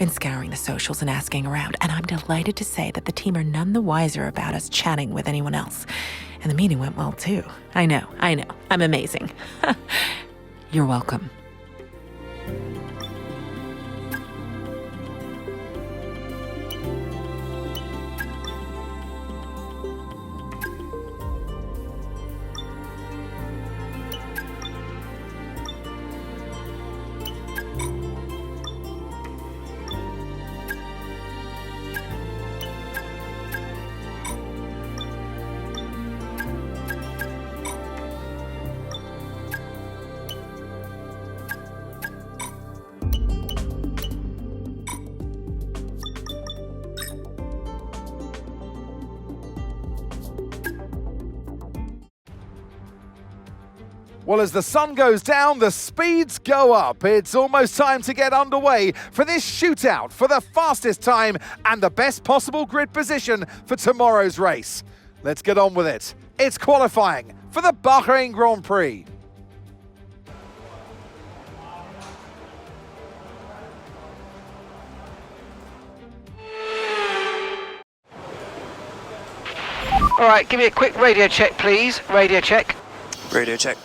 been scouring the socials and asking around, and I'm delighted to say that the team are none the wiser about us chatting with anyone else. And the meeting went well, too. I know. I'm amazing. You're welcome. Well, as the sun goes down, the speeds go up. It's almost time to get underway for this shootout for the fastest time and the best possible grid position for tomorrow's race. Let's get on with it. It's qualifying for the Bahrain Grand Prix. All right, give me a quick radio check, please. Radio check. Radio check.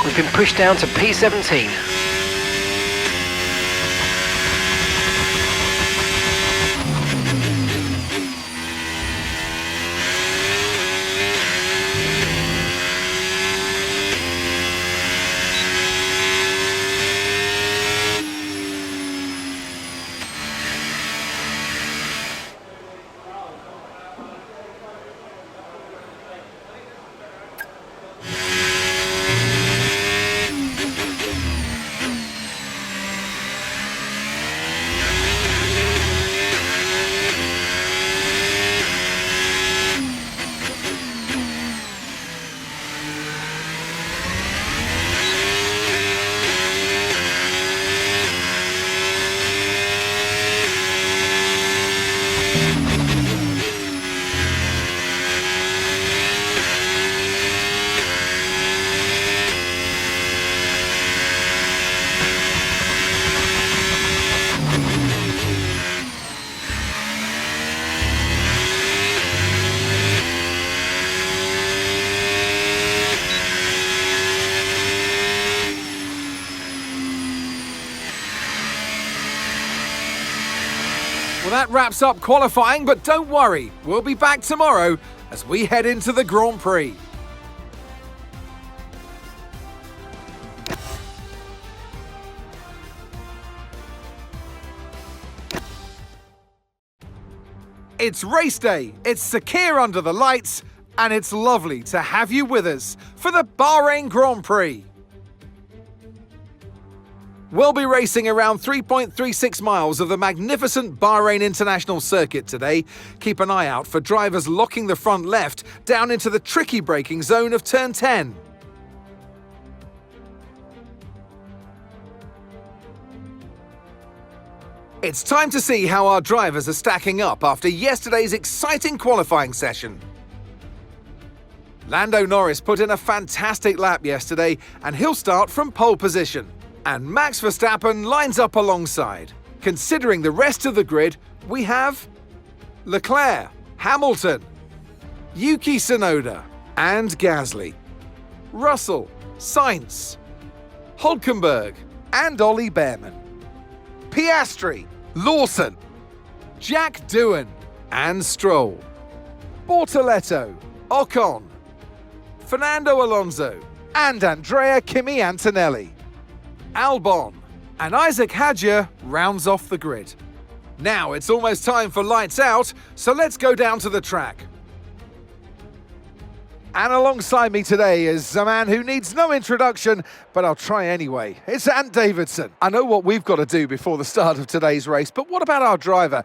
We've been pushed down to P17. Well, that wraps up qualifying, but don't worry, we'll be back tomorrow as we head into the Grand Prix. It's race day, it's secure under the lights, and it's lovely to have you with us for the Bahrain Grand Prix. We'll be racing around 3.36 miles of the magnificent Bahrain International Circuit today. Keep an eye out for drivers locking the front left down into the tricky braking zone of turn 10. It's time to see how our drivers are stacking up after yesterday's exciting qualifying session. Lando Norris put in a fantastic lap yesterday, and he'll start from pole position. And Max Verstappen lines up alongside. Considering the rest of the grid, we have Leclerc, Hamilton, Yuki Tsunoda, and Gasly, Russell, Sainz, Hülkenberg, and Ollie Behrman, Piastri, Lawson, Jack Doohan, and Stroll, Bortoletto, Ocon, Fernando Alonso, and Andrea Kimi Antonelli, Albon, and Isaac Hadjar rounds off the grid. Now it's almost time for lights out, so let's go down to the track. And alongside me today is a man who needs no introduction, but I'll try anyway. It's Ant Davidson. I know what we've got to do before the start of today's race, but what about our driver?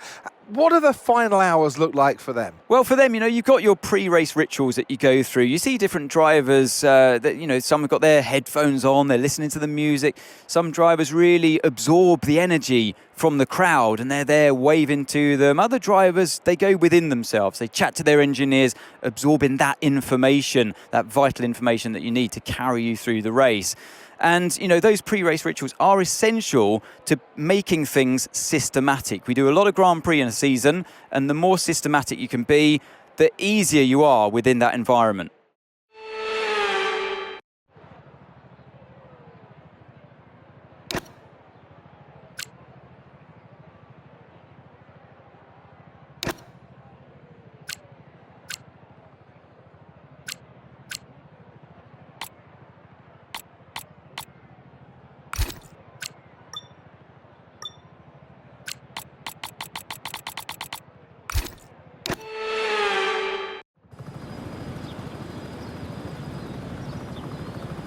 What do the final hours look like for them? Well, for them, you've got your pre-race rituals that you go through. You see different drivers that, some have got their headphones on, they're listening to the music. Some drivers really absorb the energy from the crowd and they're there waving to them. Other drivers, they go within themselves. They chat to their engineers, absorbing that information, that vital information that you need to carry you through the race. And, those pre-race rituals are essential to making things systematic. We do a lot of Grand Prix in a season, and the more systematic you can be, the easier you are within that environment.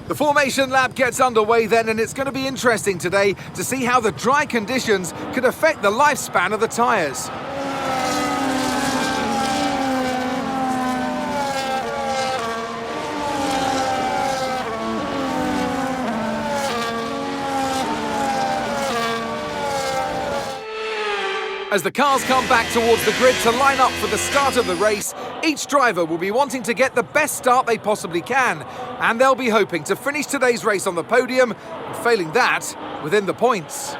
The formation lap gets underway then, and it's going to be interesting today to see how the dry conditions could affect the lifespan of the tyres. As the cars come back towards the grid to line up for the start of the race, each driver will be wanting to get the best start they possibly can, and they'll be hoping to finish today's race on the podium, and failing that, within the points.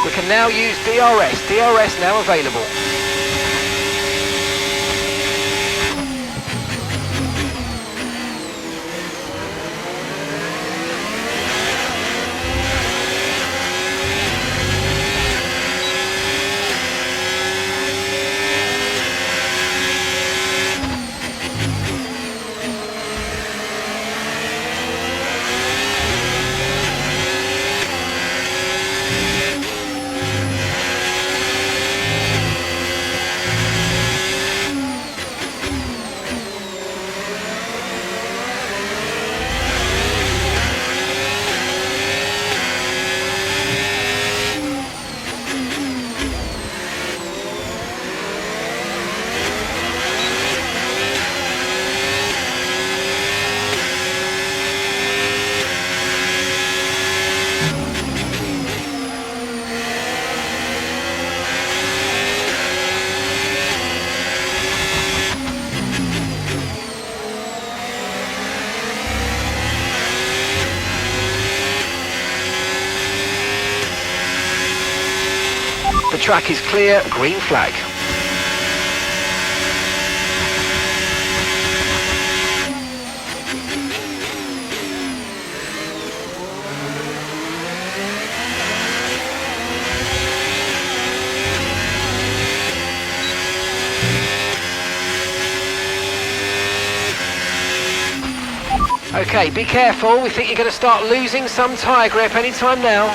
We can now use DRS. DRS now available. track is clear, green flag. Okay, be careful. We think you're going to start losing some tyre grip anytime now.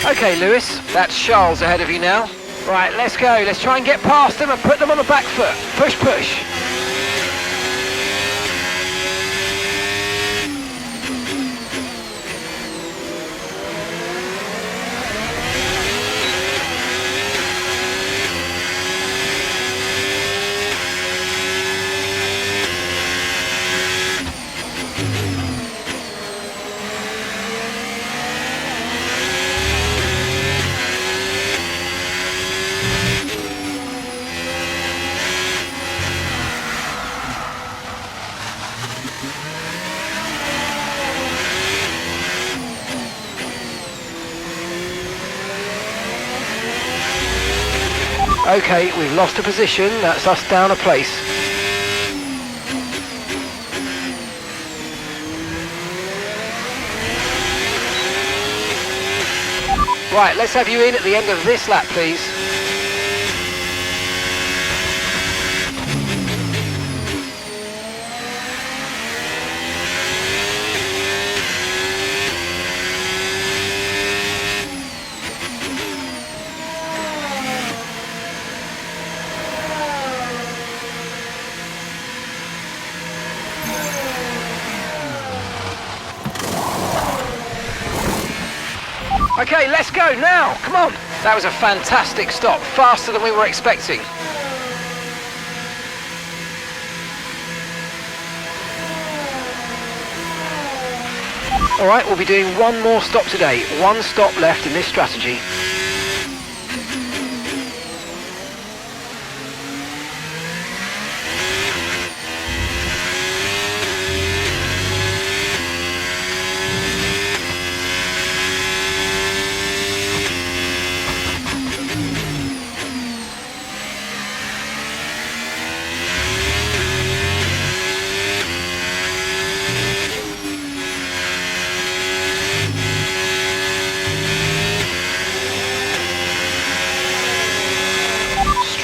Okay, Lewis, that's Charles ahead of you now. Right, let's go. Let's try and get past them and put them on the back foot. Push, push. Okay, we've lost a position, that's us down a place. Right, let's have you in at the end of this lap, please. Okay, let's go now, come on. That was a fantastic stop, faster than we were expecting. All right, we'll be doing one more stop today. One stop left in this strategy.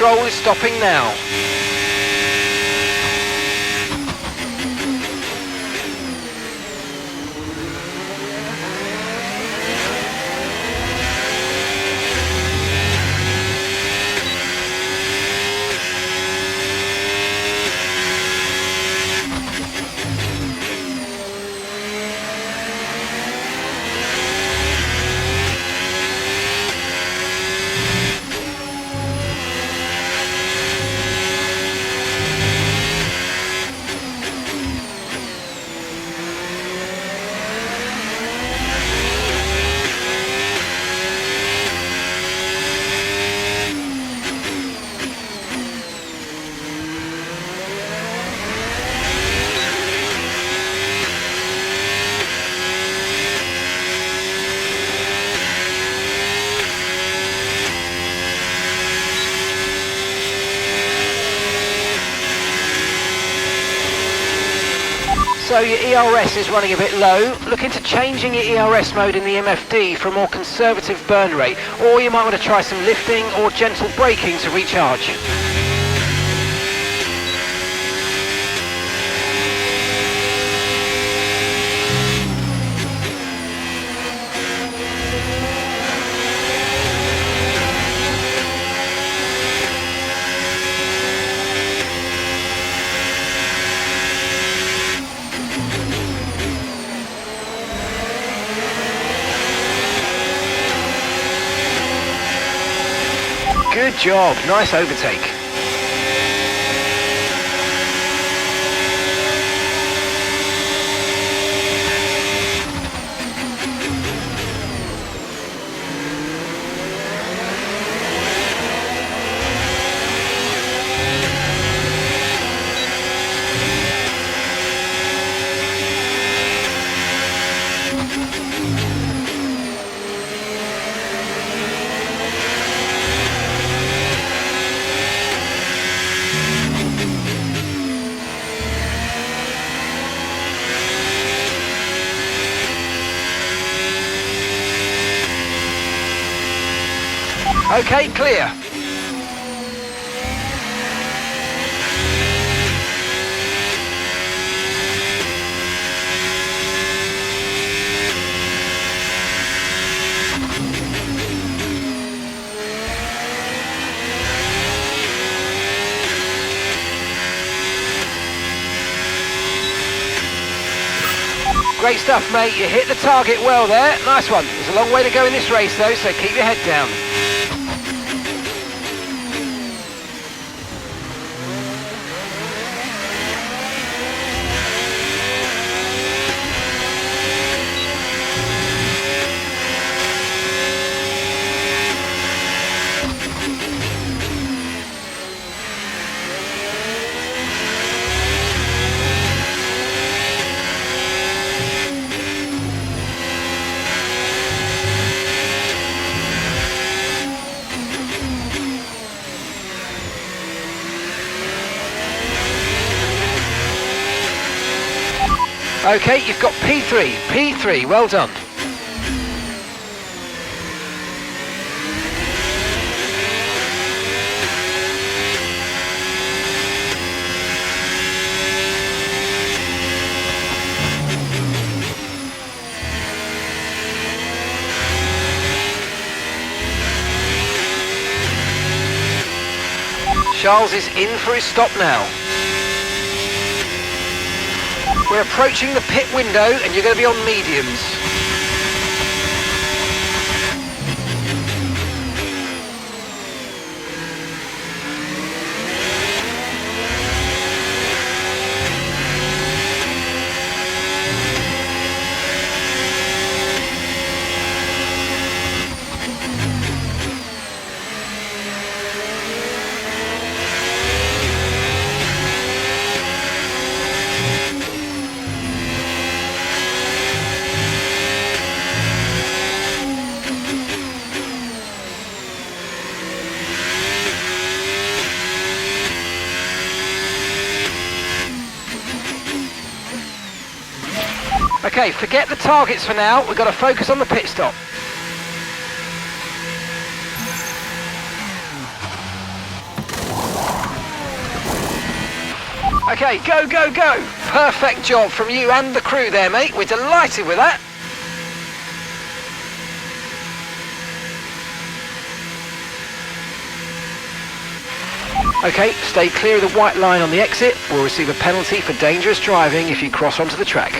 Stroll is stopping now. So your ERS is running a bit low. Look into changing your ERS mode in the MFD for a more conservative burn rate, or you might want to try some lifting or gentle braking to recharge. Good job, nice overtake. Okay, clear. Great stuff, mate. You hit the target well there. Nice one. There's a long way to go in this race, though, so keep your head down. Okay, you've got P3. P3, well done. Charles is in for his stop now. We're approaching the pit window and you're going to be on mediums. Okay, forget the targets for now. We've got to focus on the pit stop. Okay, go, go, go. Perfect job from you and the crew there, mate. We're delighted with that. Okay, stay clear of the white line on the exit. We'll receive a penalty for dangerous driving if you cross onto the track.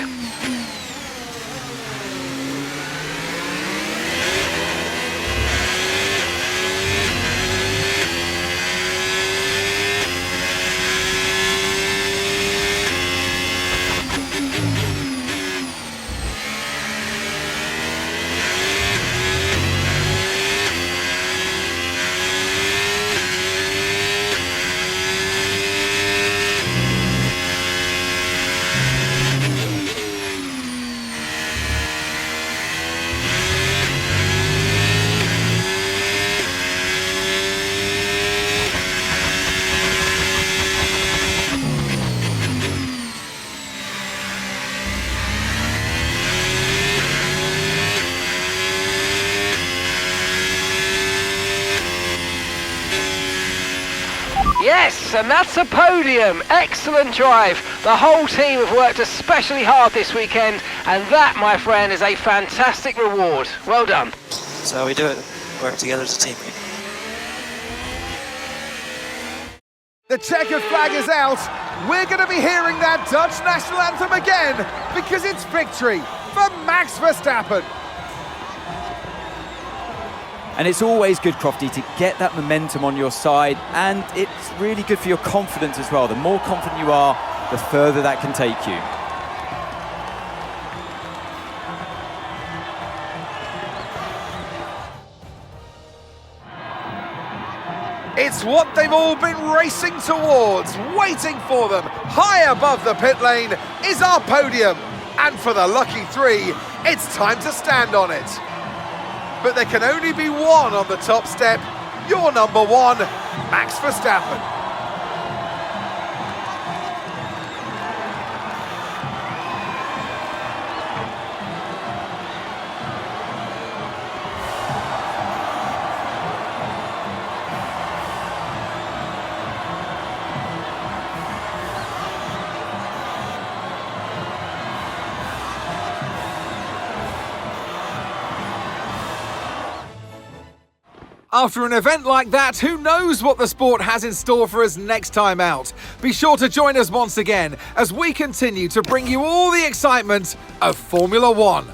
Yes, and that's a podium. Excellent drive. The whole team have worked especially hard this weekend, and that, my friend, is a fantastic reward. Well done. That's how we do it. Work together as a team. The checkered flag is out. We're going to be hearing that Dutch national anthem again because it's victory for Max Verstappen. And it's always good, Crofty, to get that momentum on your side, and it's really good for your confidence as well. The more confident you are, the further that can take you. It's what they've all been racing towards, waiting for them. High above the pit lane is our podium. And for the lucky three, it's time to stand on it. But there can only be one on the top step. Your number one, Max Verstappen. After an event like that, who knows what the sport has in store for us next time out? Be sure to join us once again as we continue to bring you all the excitement of Formula One.